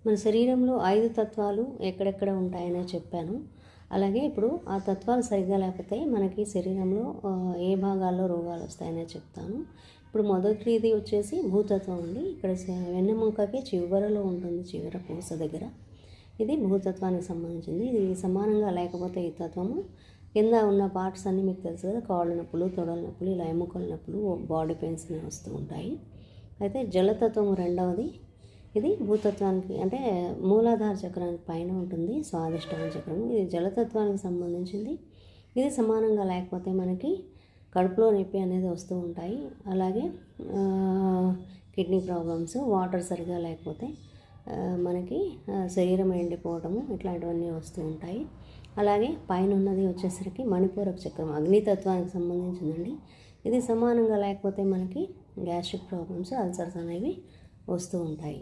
మన శరీరంలో 5 తత్వాలు ఎక్కడెక్కడ ఉంటాయనే చెప్పాను. అలాగే ఇప్పుడు ఆ తత్వాలు సరిగ్గా లేకపోతే మనకి శరీరంలో ఏ భాగాల్లో రోగాలు వస్తాయనే చెప్తాను. ఇప్పుడు మొదటిది వచ్చేసి భూతత్వం అండి. ఇక్కడ వెన్నెముకకి చివరలో ఉంటుంది, చివర పూస దగ్గర. ఇది భూతత్వానికి సంబంధించింది. ఇది సమానంగా లేకపోతే ఈ తత్వము కింద ఉన్న పార్ట్స్ అన్నీ మీకు తెలుసు కదా, కాళ్ళు నొప్పులు, తొడల నొప్పులు, ఇలా ఎముకల నొప్పులు, బాడీ పెయిన్స్ వస్తూ ఉంటాయి. అయితే జలతత్వం రెండవది. ఇది భూతత్వానికి అంటే మూలాధార చక్రానికి పైన ఉంటుంది, స్వాదిష్టాన చక్రం. ఇది జలతత్వానికి సంబంధించింది. ఇది సమానంగా లేకపోతే మనకి కడుపులో నొప్పి అనేది వస్తూ ఉంటాయి. అలాగే కిడ్నీ ప్రాబ్లమ్స్, వాటర్ సరిగా లేకపోతే మనకి శరీరం ఎండిపోవటము, ఇట్లాంటివన్నీ వస్తూ ఉంటాయి. అలాగే పైన ఉన్నది వచ్చేసరికి మణిపూరక చక్రం, అగ్నితత్వానికి సంబంధించిందండి. ఇది సమానంగా లేకపోతే మనకి గ్యాస్ట్రిక్ ప్రాబ్లమ్స్, అల్సర్స్ అనేవి వస్తూ ఉంటాయి.